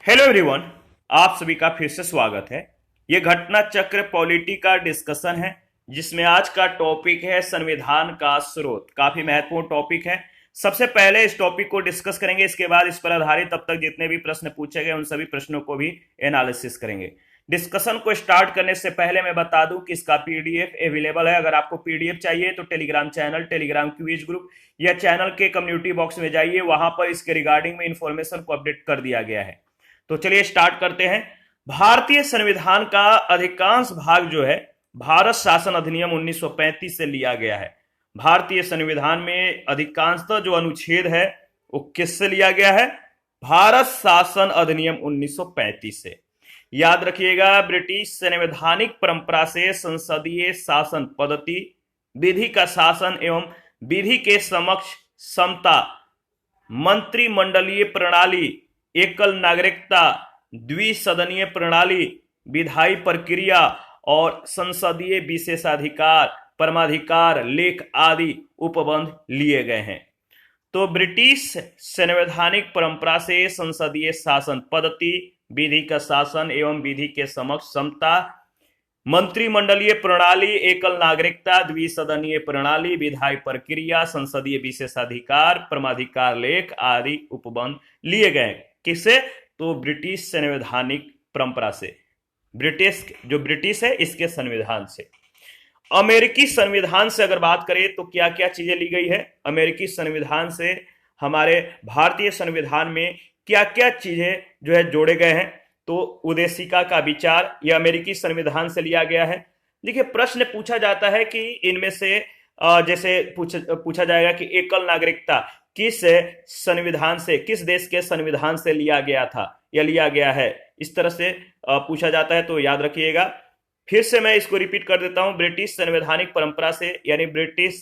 Hello everyone, आप सभी का फिर से स्वागत है। ये घटना चक्र पॉलिटी का डिस्कशन है जिसमें आज का टॉपिक है संविधान का स्रोत। काफी महत्वपूर्ण टॉपिक है। सबसे पहले इस टॉपिक को डिस्कस करेंगे, इसके बाद इस पर आधारित तब तक जितने भी प्रश्न पूछे गए उन सभी प्रश्नों को भी एनालिसिस करेंगे। डिस्कशन को स्टार्ट करने से पहले मैं बता दूं कि इसका पीडीएफ अवेलेबल है। अगर आपको पीडीएफ चाहिए तो Telegram channel, Telegram quiz group या चैनल के कम्युनिटी बॉक्स में जाइए, वहां पर इसके रिगार्डिंग में इंफॉर्मेशन को अपडेट कर दिया गया है। तो चलिए स्टार्ट करते हैं। भारतीय संविधान का अधिकांश भाग जो है भारत शासन अधिनियम 1935 से लिया गया है। भारतीय संविधान में अधिकांशतः जो अनुच्छेद है वो किससे लिया गया है? भारत शासन अधिनियम 1935 से। याद रखिएगा, ब्रिटिश संवैधानिक परंपरा से संसदीय शासन पद्धति, विधि का शासन एवं विधि के समक्ष समता, मंत्रिमंडलीय प्रणाली, एकल नागरिकता, द्विसदनीय प्रणाली, विधायी प्रक्रिया और संसदीय विशेषाधिकार, परमाधिकार लेख आदि उपबंध लिए गए हैं। तो ब्रिटिश संवैधानिक परंपरा से संसदीय शासन पद्धति, विधि का शासन एवं विधि के समक्ष समता, मंत्रिमंडलीय प्रणाली, एकल नागरिकता, द्विसदनीय प्रणाली, विधायी प्रक्रिया, संसदीय विशेषाधिकार, परमाधिकार लेख आदि उपबंध लिए गए। किससे? तो ब्रिटिश संवैधानिक परंपरा से। ब्रिटिश है इसके संविधान से। अमेरिकी संविधान से अगर बात करें तो क्या क्या चीजें ली गई है? अमेरिकी संविधान से हमारे भारतीय संविधान में क्या क्या चीजें जो है जोड़े गए हैं? तो उदेशिका का विचार यह अमेरिकी संविधान से लिया गया है। देखिए, प्रश्न पूछा जाता है कि इनमें से जैसे पूछा जाएगा कि एकल नागरिकता किस संविधान से, किस देश के संविधान से लिया गया था या लिया गया है, इस तरह से पूछा जाता है। तो याद रखिएगा, फिर से मैं इसको रिपीट कर देता हूं। ब्रिटिश संवैधानिक परंपरा से यानी ब्रिटिश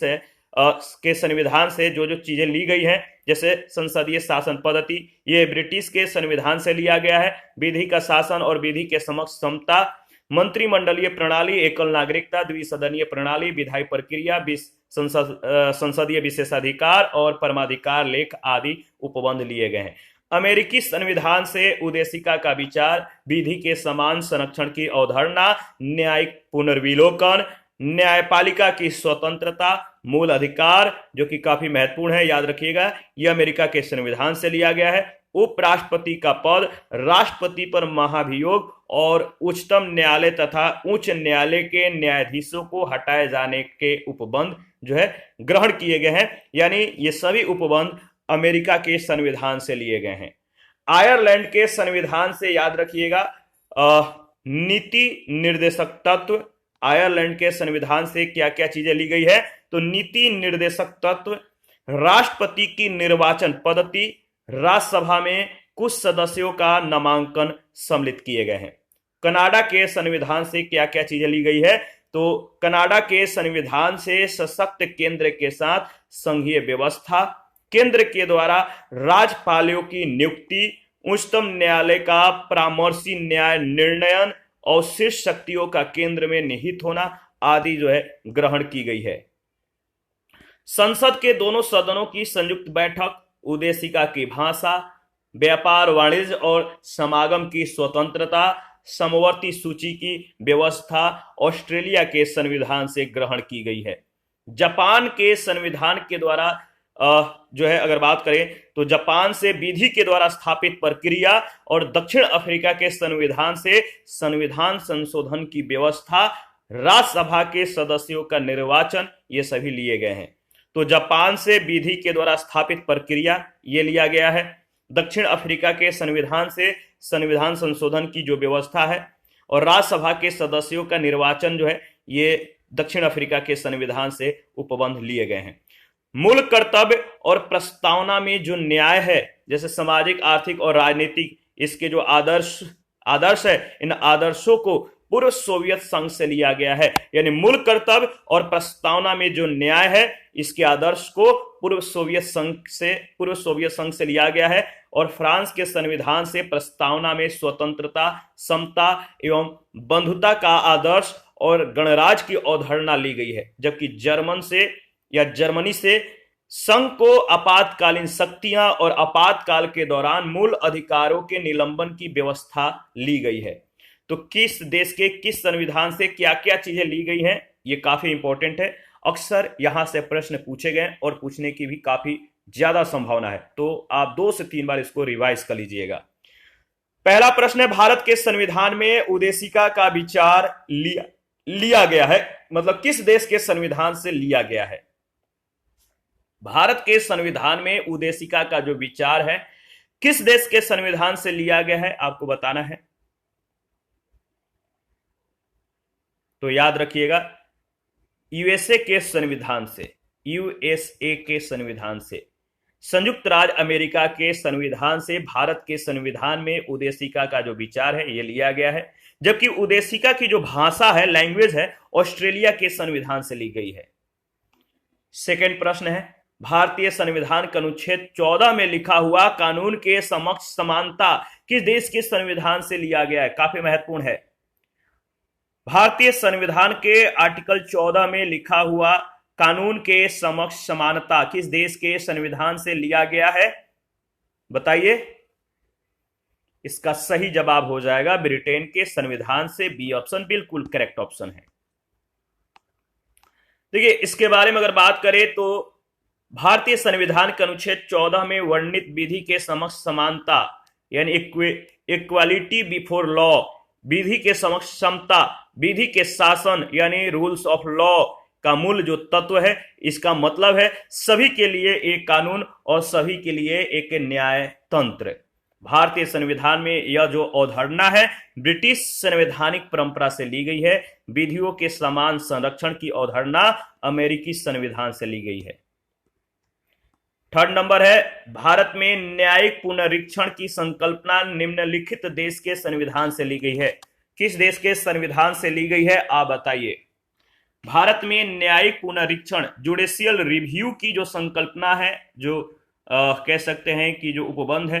के संविधान से जो जो चीजें ली गई हैं, जैसे संसदीय शासन पद्धति, ये ब्रिटिश के संविधान से लिया गया है। विधि का शासन और विधि के समक्ष समता, मंत्रिमंडलीय प्रणाली, एकल नागरिकता, द्विसदनीय प्रणाली, विधायी प्रक्रिया, संसदीय विशेषाधिकार और परमाधिकार लेख आदि उपबंध लिए गए हैं। अमेरिकी संविधान से उदेशिका का विचार, विधि के समान संरक्षण की अवधारणा, न्यायिक पुनर्विलोकन, न्यायपालिका की स्वतंत्रता, मूल अधिकार, जो कि काफी महत्वपूर्ण है, याद रखिएगा, यह अमेरिका के संविधान से लिया गया है। उपराष्ट्रपति का पद, राष्ट्रपति पर महाभियोग और उच्चतम न्यायालय तथा उच्च न्यायालय के न्यायाधीशों को हटाए जाने के उपबंध जो है ग्रहण किए गए हैं। यानी ये सभी उपबंध अमेरिका के संविधान से लिए गए हैं। आयरलैंड के संविधान से याद रखिएगा, नीति निर्देशक तत्व। आयरलैंड के संविधान से क्या क्या चीजें ली गई है? तो नीति निर्देशक तत्व, राष्ट्रपति की निर्वाचन पद्धति, राज्यसभा में कुछ सदस्यों का नामांकन सम्मिलित किए गए हैं। कनाडा के संविधान से क्या क्या चीजें ली गई है? तो कनाडा के संविधान से सशक्त केंद्र के साथ संघीय व्यवस्था, केंद्र के द्वारा राज्यपालों की नियुक्ति, उच्चतम न्यायालय का परामर्शी न्याय निर्णयन और शीर्ष शक्तियों का केंद्र में निहित होना आदि जो है ग्रहण की गई है। संसद के दोनों सदनों की संयुक्त बैठक, उदेशिका की भाषा, व्यापार वाणिज्य और समागम की स्वतंत्रता, समवर्ती सूची की व्यवस्था ऑस्ट्रेलिया के संविधान से ग्रहण की गई है। जापान के संविधान के द्वारा जो है अगर बात करें तो जापान से विधि के द्वारा स्थापित प्रक्रिया और दक्षिण अफ्रीका के संविधान से संविधान संशोधन की व्यवस्था, राज्यसभा के सदस्यों का निर्वाचन, ये सभी लिए गए हैं। तो जापान से विधि के द्वारा स्थापित प्रक्रिया ये लिया गया है। दक्षिण अफ्रीका के संविधान से संविधान संशोधन की जो व्यवस्था है और राज्यसभा के सदस्यों का निर्वाचन जो है ये दक्षिण अफ्रीका के संविधान से उपबंध लिए गए हैं। मूल कर्तव्य और प्रस्तावना में जो न्याय है, जैसे सामाजिक, आर्थिक और राजनीतिक, इसके जो आदर्श है, इन आदर्शों को पूर्व सोवियत संघ से लिया गया है। यानी मूल कर्तव्य और प्रस्तावना में जो न्याय है, इसके आदर्श को पूर्व सोवियत संघ से लिया गया है। और फ्रांस के संविधान से प्रस्तावना में स्वतंत्रता, समता एवं बंधुता का आदर्श और गणराज्य की अवधारणा ली गई है। जबकि जर्मनी से संघ को आपातकालीन शक्तियां और आपातकाल के दौरान मूल अधिकारों के निलंबन की व्यवस्था ली गई है। तो किस देश के किस संविधान से क्या क्या चीजें ली गई हैं, ये काफी इंपॉर्टेंट है। अक्सर यहां से प्रश्न पूछे गए और पूछने की भी काफी ज्यादा संभावना है, तो आप 2 से 3 बार इसको रिवाइज कर लीजिएगा। पहला प्रश्न है, भारत के संविधान में उदेशिका का विचार लिया गया है, मतलब किस देश के संविधान से लिया गया है। भारत के संविधान में उदेशिका का जो विचार है किस देश के संविधान से लिया गया है, आपको बताना है। तो याद रखिएगा, यूएसए के संविधान से, यूएसए के संविधान से, संयुक्त राज्य अमेरिका के संविधान से भारत के संविधान में उदेशिका का जो विचार है ये लिया गया है। जबकि उदेशिका की जो भाषा है, लैंग्वेज है, ऑस्ट्रेलिया के संविधान से ली गई है। सेकंड प्रश्न है, भारतीय संविधान के अनुच्छेद 14 में लिखा हुआ कानून के समक्ष समानता किस देश के संविधान से लिया गया है। काफी महत्वपूर्ण है। भारतीय संविधान के आर्टिकल 14 में लिखा हुआ कानून के समक्ष समानता किस देश के संविधान से लिया गया है, बताइए। इसका सही जवाब हो जाएगा ब्रिटेन के संविधान से। बी ऑप्शन बिल्कुल करेक्ट ऑप्शन है। देखिए, इसके बारे में अगर बात करें तो भारतीय संविधान के अनुच्छेद 14 में वर्णित विधि के समक्ष समानता यानी इक्वालिटी बिफोर लॉ, विधि के समक्ष समता, विधि के शासन यानी रूल्स ऑफ लॉ का मूल जो तत्व है, इसका मतलब है सभी के लिए एक कानून और सभी के लिए एक न्याय तंत्र। भारतीय संविधान में यह जो अवधारणा है ब्रिटिश संवैधानिक परंपरा से ली गई है। विधियों के समान संरक्षण की अवधारणा अमेरिकी संविधान से ली गई है। थर्ड नंबर है, भारत में न्यायिक पुनरीक्षण की संकल्पना निम्नलिखित देश के संविधान से ली गई है। किस देश के संविधान से ली गई है, आप बताइए। भारत में न्यायिक पुनरीक्षण, जुडिशियल रिव्यू की जो संकल्पना है, जो कह सकते हैं कि जो उपबंध है,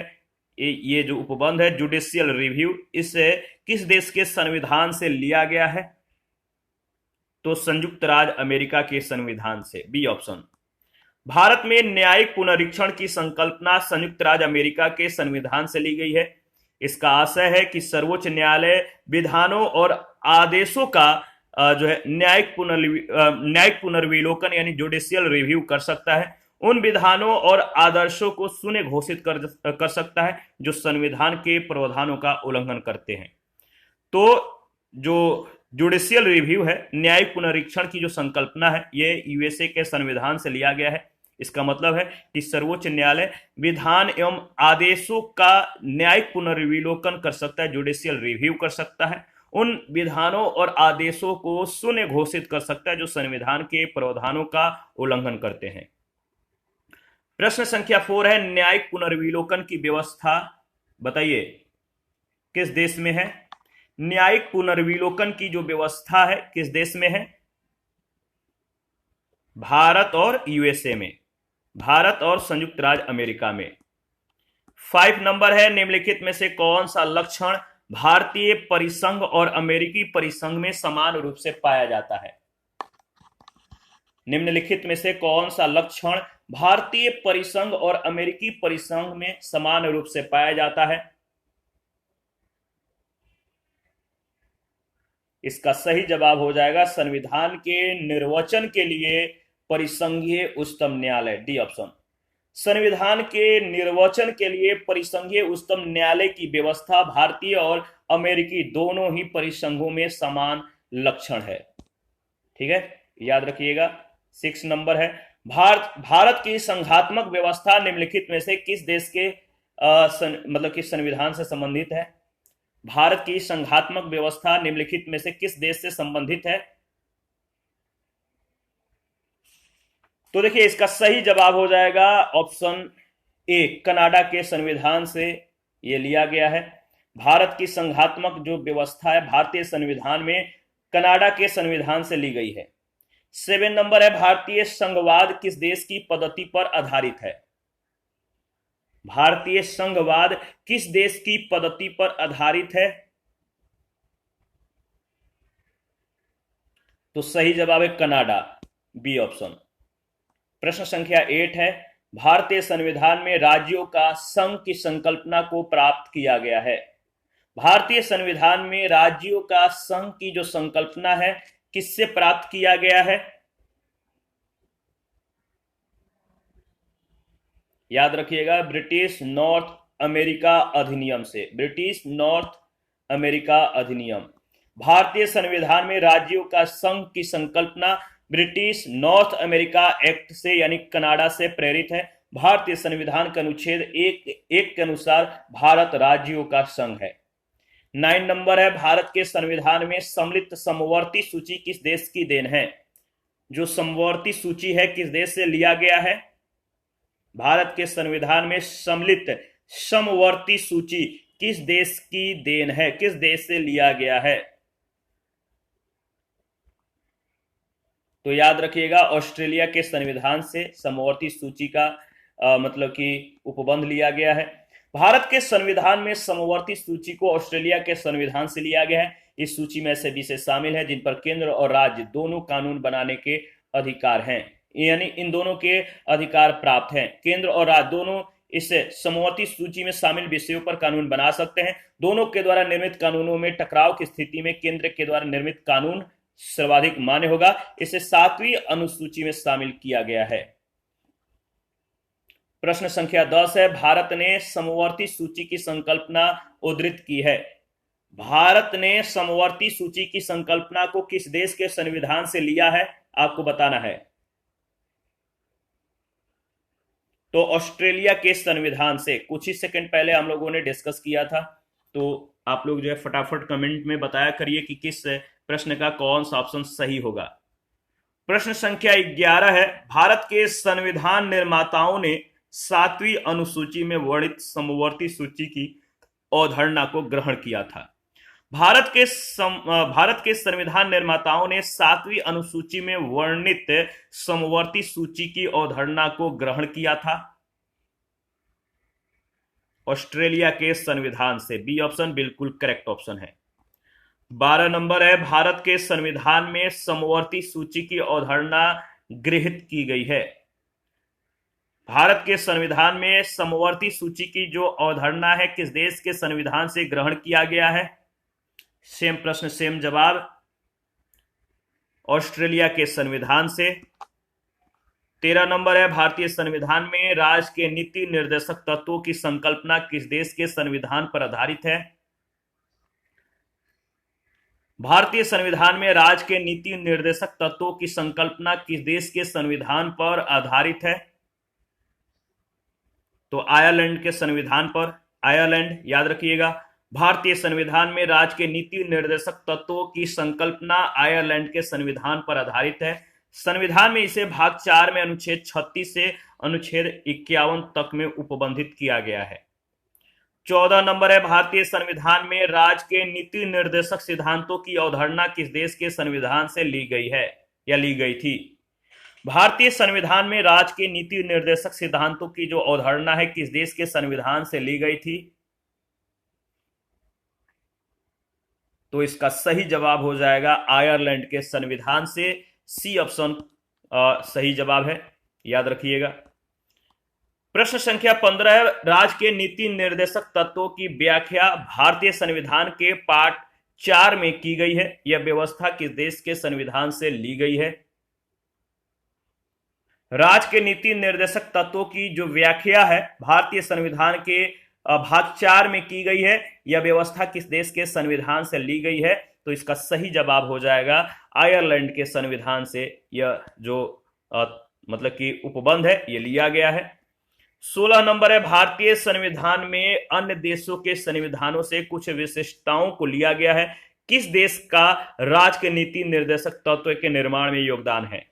ये जो उपबंध है जुडिशियल रिव्यू, इसे किस देश के संविधान से लिया गया है, तो संयुक्त राज्य अमेरिका के संविधान से। B option. भारत में न्यायिक पुनरीक्षण की संकल्पना संयुक्त राज्य अमेरिका के संविधान से ली गई है। इसका आशय है कि सर्वोच्च न्यायालय विधानों और आदेशों का जो है न्यायिक पुनर्विलोकन यानी जुडिशियल रिव्यू कर सकता है। उन विधानों और आदर्शों को शून्य घोषित कर सकता है जो संविधान के प्रावधानों का उल्लंघन करते हैं। तो जो जुडिशियल रिव्यू है, न्यायिक पुनरीक्षण की जो संकल्पना है, ये यूएसए के संविधान से लिया गया है। इसका मतलब है कि सर्वोच्च न्यायालय विधान एवं आदेशों का न्यायिक पुनर्विलोकन कर सकता है, जुडिशियल रिव्यू कर सकता है। उन विधानों और आदेशों को शून्य घोषित कर सकता है जो संविधान के प्रावधानों का उल्लंघन करते हैं। प्रश्न संख्या 4 है, न्यायिक पुनर्विलोकन की व्यवस्था बताइए किस देश में है। न्यायिक पुनर्विलोकन की जो व्यवस्था है किस देश में है, भारत और यूएसए में, भारत और संयुक्त राज्य अमेरिका में। 5 नंबर है, निम्नलिखित में से कौन सा लक्षण भारतीय परिसंघ और अमेरिकी परिसंघ में समान रूप से पाया जाता है। निम्नलिखित में से कौन सा लक्षण भारतीय परिसंघ और अमेरिकी परिसंघ में समान रूप से पाया जाता है। इसका सही जवाब हो जाएगा संविधान के निर्वचन के लिए परिसंघीय उच्चतम न्यायालय। D option. संविधान के निर्वचन के लिए परिसंघीय उच्चतम न्यायालय की व्यवस्था भारतीय और अमेरिकी दोनों ही परिसंघों में समान लक्षण है। ठीक है, याद रखिएगा। 6 नंबर है, भारत की संघात्मक व्यवस्था निम्नलिखित में से किस देश के मतलब किस संविधान से संबंधित है। भारत की संघात्मक व्यवस्था निम्नलिखित में से किस देश से संबंधित है। तो देखिए, इसका सही जवाब हो जाएगा ऑप्शन ए, कनाडा के संविधान से यह लिया गया है। भारत की संघात्मक जो व्यवस्था है भारतीय संविधान में कनाडा के संविधान से ली गई है। 7 नंबर है, भारतीय संघवाद किस देश की पद्धति पर आधारित है। भारतीय संघवाद किस देश की पद्धति पर आधारित है, तो सही जवाब है कनाडा। B option. प्रश्न संख्या 8 है, भारतीय संविधान में राज्यों का संघ की संकल्पना को प्राप्त किया गया है। भारतीय संविधान में राज्यों का संघ की जो संकल्पना है किससे प्राप्त किया गया है? याद रखिएगा, ब्रिटिश नॉर्थ अमेरिका अधिनियम से। ब्रिटिश नॉर्थ अमेरिका अधिनियम। भारतीय संविधान में राज्यों का संघ की संकल्पना ब्रिटिश नॉर्थ अमेरिका एक्ट से यानी कनाडा से प्रेरित है। भारतीय संविधान के अनुच्छेद 1 के अनुसार भारत राज्यों का संघ है। 9 नंबर है, भारत के संविधान में सम्मिलित समवर्ती सूची किस देश की देन है? जो समवर्ती सूची है किस देश से लिया गया है? भारत के संविधान में सम्मिलित समवर्ती सूची किस देश की देन है, किस देश से लिया गया है? तो याद रखिएगा, ऑस्ट्रेलिया के संविधान से समवर्ती सूची का मतलब कि उपबंध लिया गया है। भारत के संविधान में समवर्ती सूची को ऑस्ट्रेलिया के संविधान से लिया गया है। इस सूची में ऐसे विषय शामिल है जिन पर केंद्र और राज्य दोनों कानून बनाने के अधिकार हैं, यानी इन दोनों के अधिकार प्राप्त हैं। केंद्र और राज्य दोनों इस समवर्ती सूची में शामिल विषयों पर कानून बना सकते हैं। दोनों के द्वारा निर्मित कानूनों में टकराव की स्थिति में केंद्र के द्वारा निर्मित कानून सर्वाधिक मान्य होगा। इसे 7वीं अनुसूची में शामिल किया गया है। प्रश्न संख्या 10 है, भारत ने समवर्ती सूची की संकल्पना उद्धृत की है। भारत ने समवर्ती सूची की संकल्पना को किस देश के संविधान से लिया है? आपको बताना है। तो ऑस्ट्रेलिया के संविधान से। कुछ ही सेकंड पहले हम लोगों ने डिस्कस किया था, तो आप लोग जो है फटाफट कमेंट में बताया करिए कि किस प्रश्न का कौन सा ऑप्शन सही होगा। प्रश्न संख्या 11 है, भारत के संविधान निर्माताओं ने 7वीं अनुसूची में वर्णित समवर्ती सूची की अवधारणा को ग्रहण किया था। भारत के संविधान निर्माताओं ने 7वीं अनुसूची में वर्णित समवर्ती सूची की अवधारणा को ग्रहण किया था। ऑस्ट्रेलिया के संविधान से। बी ऑप्शन बिल्कुल करेक्ट ऑप्शन है। 12 नंबर है, भारत के संविधान में समवर्ती सूची की अवधारणा गृहीत की गई है। भारत के संविधान में समवर्ती सूची की जो अवधारणा है किस देश के संविधान से ग्रहण किया गया है? सेम प्रश्न सेम जवाब, ऑस्ट्रेलिया के संविधान से। 13 नंबर है, भारतीय संविधान में राज्य के नीति निर्देशक तत्वों की संकल्पना किस देश के संविधान पर आधारित है? भारतीय संविधान में राज्य के नीति निर्देशक तत्वों की संकल्पना किस देश के संविधान पर आधारित है? तो आयरलैंड के संविधान पर। आयरलैंड, याद रखिएगा, भारतीय संविधान में राज्य के नीति निर्देशक तत्वों की संकल्पना आयरलैंड के संविधान पर आधारित है। संविधान में इसे भाग 4 में अनुच्छेद 36 से अनुच्छेद 51 तक में उपबंधित किया गया है। 14 नंबर है, भारतीय संविधान में राज्य के नीति निर्देशक सिद्धांतों की अवधारणा किस देश के संविधान से ली गई है या ली गई थी? भारतीय संविधान में राज्य के नीति निर्देशक सिद्धांतों की जो अवधारणा है किस देश के संविधान से ली गई थी? तो इसका सही जवाब हो जाएगा आयरलैंड के संविधान से। सी ऑप्शन सही जवाब है, याद रखिएगा। प्रश्न संख्या 15 है, राज्य के नीति निर्देशक तत्वों की व्याख्या भारतीय संविधान के पाठ 4 में की गई है। यह व्यवस्था किस देश के संविधान से ली गई है? राज्य के नीति निर्देशक तत्वों की जो व्याख्या है भारतीय संविधान के भाग 4 में की गई है। यह व्यवस्था किस देश के संविधान से ली गई है? तो इसका सही जवाब हो जाएगा आयरलैंड के संविधान से। यह जो मतलब कि उपबंध है ये लिया गया है। 16 नंबर है, भारतीय संविधान में अन्य देशों के संविधानों से कुछ विशिष्टताओं को लिया गया है। किस देश का राज्य के नीति निर्देशक तत्व के निर्माण में योगदान है?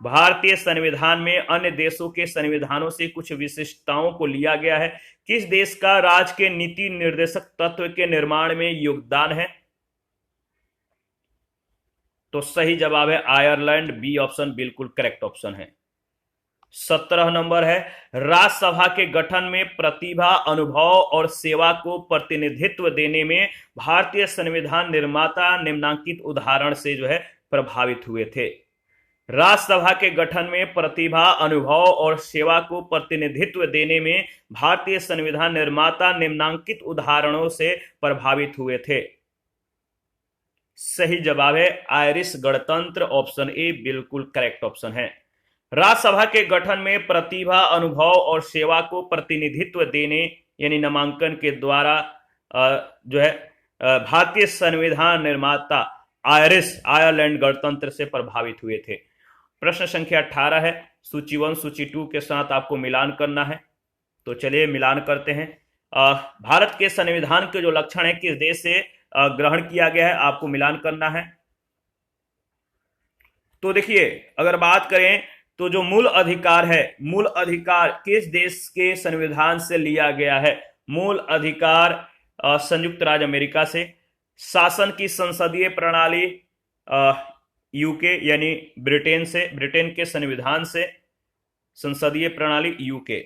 भारतीय संविधान में अन्य देशों के संविधानों से कुछ विशिष्टताओं को लिया गया है। किस देश का राज्य के नीति निर्देशक तत्व के निर्माण में योगदान है? तो सही जवाब है आयरलैंड। बी ऑप्शन बिल्कुल करेक्ट ऑप्शन है। 17 नंबर है, राज्यसभा के गठन में प्रतिभा, अनुभव और सेवा को प्रतिनिधित्व देने में भारतीय संविधान निर्माता निम्नांकित उदाहरण से जो है प्रभावित हुए थे। राज्यसभा के गठन में प्रतिभा, अनुभव और सेवा को प्रतिनिधित्व देने में भारतीय संविधान निर्माता निम्नांकित उदाहरणों से प्रभावित हुए थे। सही जवाब है आयरिश गणतंत्र, ऑप्शन ए बिल्कुल करेक्ट ऑप्शन है। राज्यसभा के गठन में प्रतिभा, अनुभव और सेवा को प्रतिनिधित्व देने यानी नामांकन के द्वारा जो है भारतीय संविधान निर्माता आयरलैंड गणतंत्र से प्रभावित हुए थे। प्रश्न संख्या 18 है, सूची 1 सूची 2 के साथ आपको मिलान करना है। तो चलिए मिलान करते हैं। भारत के संविधान के जो लक्षण है किस देश से ग्रहण किया गया है, आपको मिलान करना है। तो देखिए अगर बात करें तो जो मूल अधिकार है, मूल अधिकार किस देश के संविधान से लिया गया है? मूल अधिकार संयुक्त राज्य अमेरिका से। शासन की संसदीय प्रणाली यूके यानी ब्रिटेन से, ब्रिटेन के संविधान से संसदीय प्रणाली यूके।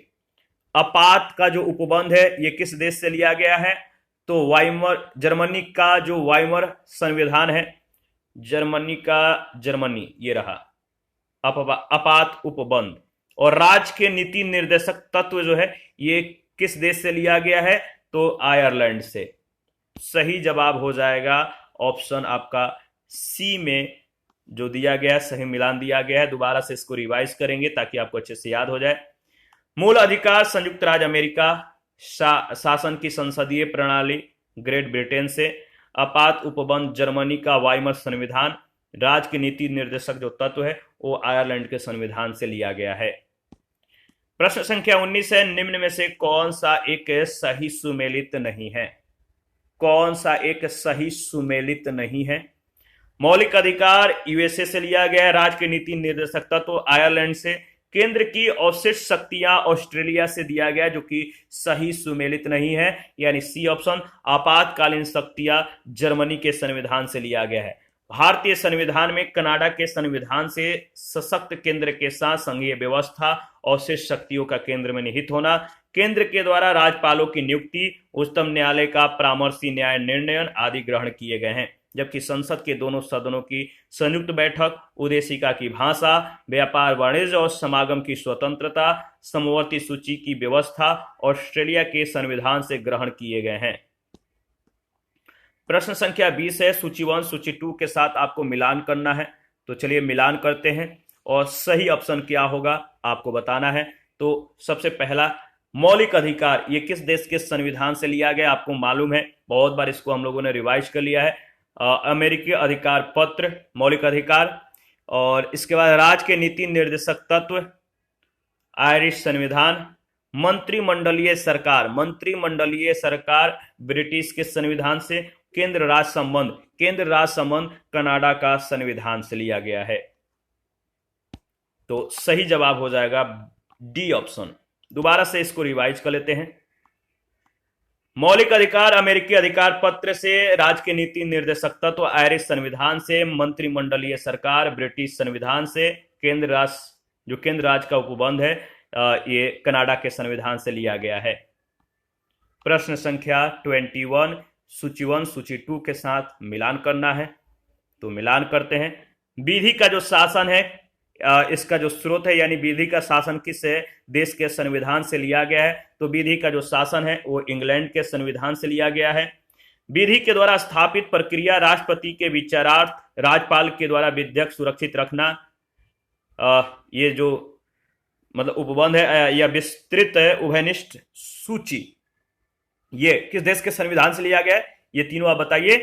आपात का जो उपबंध है ये किस देश से लिया गया है? तो वाइमर, जर्मनी का जो वाइमर संविधान है, जर्मनी ये रहा आपात उपबंध। और राज्य के नीति निर्देशक तत्व जो है ये किस देश से लिया गया है? तो आयरलैंड से। सही जवाब हो जाएगा ऑप्शन आपका सी में जो दिया गया, सही मिलान दिया गया है। दोबारा से इसको रिवाइज करेंगे ताकि आपको अच्छे से याद हो जाए। मूल अधिकार संयुक्त राज्य अमेरिका, शासन की संसदीय प्रणाली ग्रेट ब्रिटेन से, आपात उपबंध जर्मनी का वाइमर संविधान, राज्य के नीति निर्देशक जो तत्व है वो आयरलैंड के संविधान से लिया गया है। प्रश्न संख्या 19 है, निम्न में से कौन सा एक सही सुमेलित नहीं है? कौन सा एक सही सुमेलित नहीं है? मौलिक अधिकार यूएसए से लिया गया है, राज्य के नीति निर्देशक तत्व आयरलैंड से, केंद्र की अवशिष्ट शक्तियां ऑस्ट्रेलिया से दिया गया जो कि सही सुमेलित नहीं है, यानी सी ऑप्शन। आपातकालीन शक्तियां जर्मनी के संविधान से लिया गया है। भारतीय संविधान में कनाडा के संविधान से सशक्त केंद्र के साथ संघीय व्यवस्था, अवशिष्ट शक्तियों का केंद्र में निहित होना, केंद्र के द्वारा राज्यपालों की नियुक्ति, उच्चतम न्यायालय का परामर्शी न्याय निर्णयन आदि ग्रहण किए गए हैं। जबकि संसद के दोनों सदनों की संयुक्त बैठक, उदेशिका की भाषा, व्यापार, वाणिज्य और समागम की स्वतंत्रता, समवर्ती सूची की व्यवस्था ऑस्ट्रेलिया के संविधान से ग्रहण किए गए हैं। प्रश्न संख्या 20 है, सूची 1 सूची 2 के साथ आपको मिलान करना है। तो चलिए मिलान करते हैं और सही ऑप्शन क्या होगा आपको बताना है। तो सबसे पहला मौलिक अधिकार, ये किस देश के संविधान से लिया गया आपको मालूम है, बहुत बार इसको हम लोगों ने रिवाइज कर लिया है। अमेरिकी अधिकार पत्र मौलिक अधिकार, और इसके बाद राज्य के नीति निर्देशक तत्व आयरिश संविधान, मंत्रिमंडलीय सरकार ब्रिटिश के संविधान से, केंद्र राज्य संबंध कनाडा का संविधान से लिया गया है। तो सही जवाब हो जाएगा डी ऑप्शन। दोबारा से इसको रिवाइज कर लेते हैं। मौलिक अधिकार अमेरिकी अधिकार पत्र से, राज्य के नीति निर्देशक तत्व आयरिश संविधान से, मंत्रिमंडलीय सरकार ब्रिटिश संविधान से, केंद्र राज्य का उपबंध है ये कनाडा के संविधान से लिया गया है। प्रश्न संख्या 21 सूची 1 सूची 2 के साथ मिलान करना है। तो मिलान करते हैं। विधि का जो शासन है इसका जो स्रोत है, यानी विधि का शासन किस देश के संविधान से लिया गया है? तो विधि का जो शासन है वो इंग्लैंड के संविधान से लिया गया है। विधि के द्वारा स्थापित प्रक्रिया, राष्ट्रपति के विचारार्थ, राज्यपाल के द्वारा विधेयक सुरक्षित रखना, ये जो मतलब उपबंध है या विस्तृत उभयनिष्ठ सूची, ये किस देश के संविधान से लिया गया है? ये तीनों आप बताइए।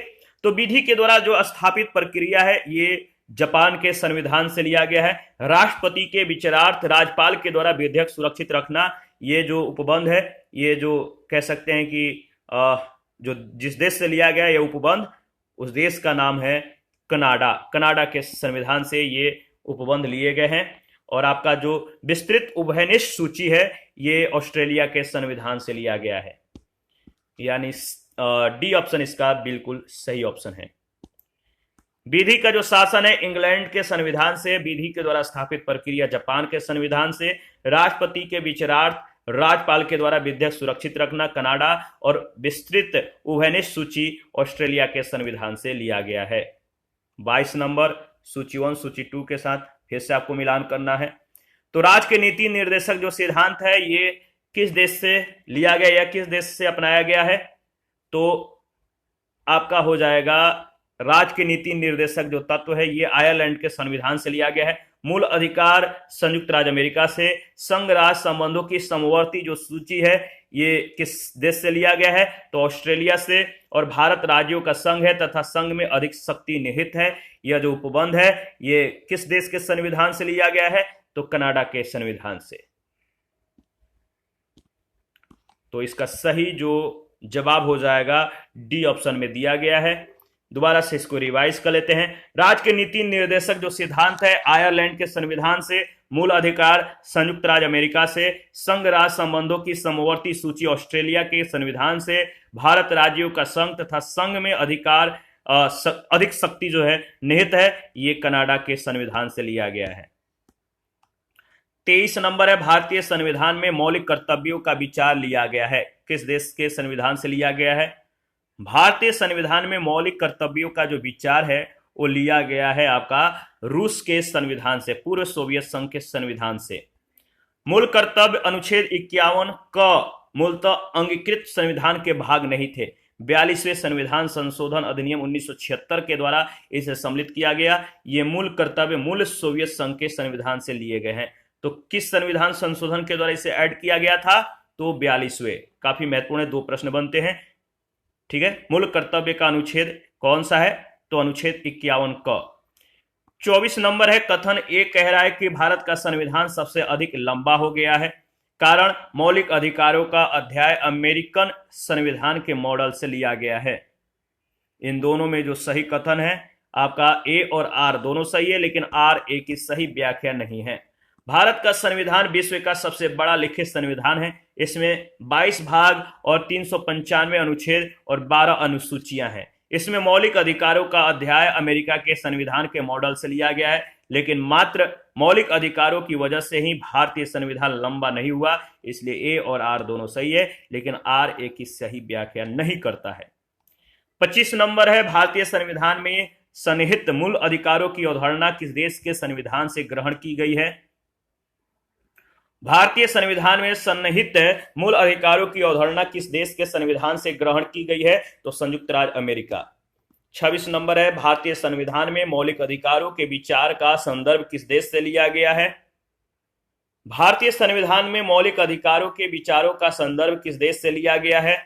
तो विधि के द्वारा जो स्थापित प्रक्रिया है ये जापान के संविधान से लिया गया है। राष्ट्रपति के विचारार्थ, राज्यपाल के द्वारा विधेयक सुरक्षित रखना, ये जो उपबंध है, ये जो कह सकते हैं कि जो जिस देश से लिया गया है ये उपबंध, उस देश का नाम है कनाडा के संविधान से ये उपबंध लिए गए हैं। और आपका जो विस्तृत उभयनिष्ठ सूची है ये ऑस्ट्रेलिया के संविधान से लिया गया है, यानी डी ऑप्शन इसका बिल्कुल सही ऑप्शन है। विधि का जो शासन है इंग्लैंड के संविधान से, विधि के द्वारा स्थापित प्रक्रिया जापान के संविधान से, राष्ट्रपति के विचारार्थ, राज्यपाल के द्वारा विधेयक सुरक्षित रखना कनाडा, और विस्तृत उभयनिष्ठ सूची ऑस्ट्रेलिया के संविधान से लिया गया है। 22 नंबर सूची 1 सूची 2 के साथ फिर से आपको मिलान करना है। तो राज्य के नीति निर्देशक जो सिद्धांत है ये किस देश से लिया गया या किस देश से अपनाया गया है? तो आपका हो जाएगा राज्य के नीति निर्देशक जो तत्व है ये आयरलैंड के संविधान से लिया गया है। मूल अधिकार संयुक्त राज्य अमेरिका से। संघ राज्य संबंधों की समवर्ती जो सूची है ये किस देश से लिया गया है? तो ऑस्ट्रेलिया से। और भारत राज्यों का संघ है तथा संघ में अधिक शक्ति निहित है। यह जो उपबंध है ये किस देश के संविधान से लिया गया है? तो कनाडा के संविधान से। तो इसका सही जो जवाब हो जाएगा डी ऑप्शन में दिया गया है। दोबारा से इसको रिवाइज कर लेते हैं। राज्य के नीति निर्देशक जो सिद्धांत है आयरलैंड के संविधान से। मूल अधिकार संयुक्त राज्य अमेरिका से। संघ राज्य संबंधों की समवर्ती सूची ऑस्ट्रेलिया के संविधान से। भारत राज्यों का संघ तथा संघ में अधिकार अधिक शक्ति जो है निहित है ये कनाडा के संविधान से लिया गया है। 23 नंबर है भारतीय संविधान में मौलिक कर्तव्यों का विचार लिया गया है। किस देश के संविधान से लिया गया है? भारतीय संविधान में मौलिक कर्तव्यों का जो विचार है वो लिया गया है आपका रूस के संविधान से, पूर्व सोवियत संघ के संविधान से। मूल कर्तव्य अनुच्छेद 51 क मूलतः अंगीकृत संविधान के भाग नहीं थे। 42वें संविधान संशोधन अधिनियम 1976 के द्वारा इसे सम्मिलित किया गया। ये मूल कर्तव्य मूल सोवियत संघ के संविधान से लिए गए हैं। तो किस संविधान संशोधन के द्वारा इसे ऐड किया गया था? तो 42वें। काफी महत्वपूर्ण है, 2 प्रश्न बनते हैं। ठीक है, मूल कर्तव्य का अनुच्छेद कौन सा है? तो अनुच्छेद 51 क। 24 नंबर है कथन ए कह रहा है कि भारत का संविधान सबसे अधिक लंबा हो गया है। कारण मौलिक अधिकारों का अध्याय अमेरिकन संविधान के मॉडल से लिया गया है। इन दोनों में जो सही कथन है आपका ए और आर दोनों सही है, लेकिन आर ए की सही व्याख्या नहीं है। भारत का संविधान विश्व का सबसे बड़ा लिखित संविधान है। इसमें 22 भाग और 395 अनुच्छेद और 12 अनुसूचियां हैं। इसमें मौलिक अधिकारों का अध्याय अमेरिका के संविधान के मॉडल से लिया गया है, लेकिन मात्र मौलिक अधिकारों की वजह से ही भारतीय संविधान लंबा नहीं हुआ। इसलिए ए और आर दोनों सही है, लेकिन आर ए की सही व्याख्या नहीं करता है। 25 नंबर है भारतीय संविधान में सन्निहित मूल अधिकारों की अवधारणा किस देश के संविधान से ग्रहण की गई है? भारतीय संविधान में सन्निहित मूल अधिकारों की अवधारणा किस देश के संविधान से ग्रहण की गई है? तो संयुक्त राज्य अमेरिका। 26 नंबर है भारतीय संविधान में मौलिक अधिकारों के विचार का संदर्भ किस देश से लिया गया है? भारतीय संविधान में मौलिक अधिकारों के विचारों का संदर्भ किस देश से लिया गया है?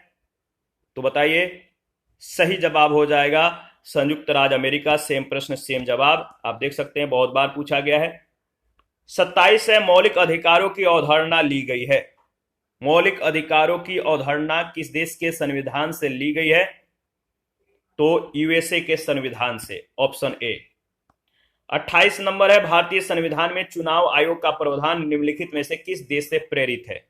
तो बताइए, सही जवाब हो जाएगा संयुक्त राज्य अमेरिका। सेम प्रश्न सेम जवाब, आप देख सकते हैं बहुत बार पूछा गया है। 27 है मौलिक अधिकारों की अवधारणा ली गई है। मौलिक अधिकारों की अवधारणा किस देश के संविधान से ली गई है? तो यूएसए के संविधान से, ऑप्शन ए। 28 नंबर है भारतीय संविधान में चुनाव आयोग का प्रावधान निम्नलिखित में से किस देश से प्रेरित है?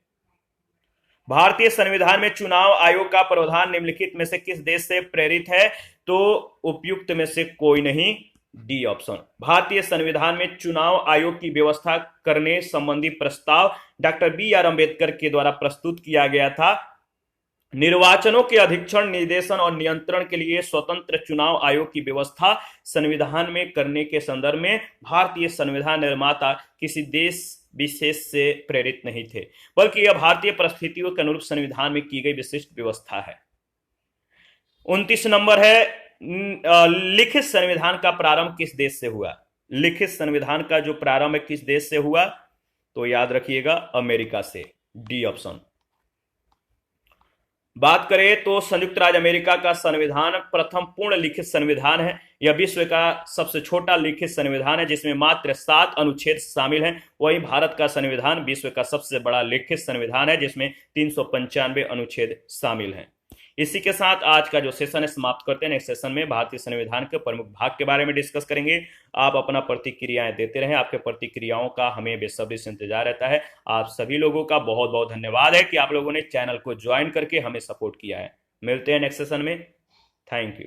भारतीय संविधान में चुनाव आयोग का प्रावधान निम्नलिखित में से किस देश से प्रेरित है? तो उपयुक्त में से कोई नहीं, डी ऑप्शन। भारतीय संविधान में चुनाव आयोग की व्यवस्था करने संबंधी प्रस्ताव डॉक्टर बी.आर. अंबेडकर के द्वारा प्रस्तुत किया गया था। निर्वाचनों के अधीक्षण, निर्देशन और नियंत्रण के लिए स्वतंत्र चुनाव आयोग की व्यवस्था संविधान में करने के संदर्भ में भारतीय संविधान निर्माता किसी देश विशेष से प्रेरित नहीं थे, बल्कि यह भारतीय परिस्थितियों के अनुरूप संविधान में की गई विशिष्ट व्यवस्था है। 29 नंबर है लिखित संविधान का प्रारंभ किस देश से हुआ? लिखित संविधान का जो प्रारंभ है किस देश से हुआ? तो याद रखिएगा अमेरिका से, डी ऑप्शन। बात करें तो संयुक्त राज्य अमेरिका का संविधान प्रथम पूर्ण लिखित संविधान है। यह विश्व का सबसे छोटा लिखित संविधान है जिसमें मात्र 7 अनुच्छेद शामिल हैं। वहीं भारत का संविधान विश्व का सबसे बड़ा लिखित संविधान है जिसमें 395 अनुच्छेद शामिल हैं। इसी के साथ आज का जो सेशन है समाप्त करते हैं। नेक्स्ट सेशन में भारतीय संविधान के प्रमुख भाग के बारे में डिस्कस करेंगे। आप अपना प्रतिक्रियाएं देते रहें, आपके प्रतिक्रियाओं का हमें बेसब्री से इंतजार रहता है। आप सभी लोगों का बहुत बहुत धन्यवाद है कि आप लोगों ने चैनल को ज्वाइन करके हमें सपोर्ट किया है। मिलते हैं नेक्स्ट सेशन में। Thank you.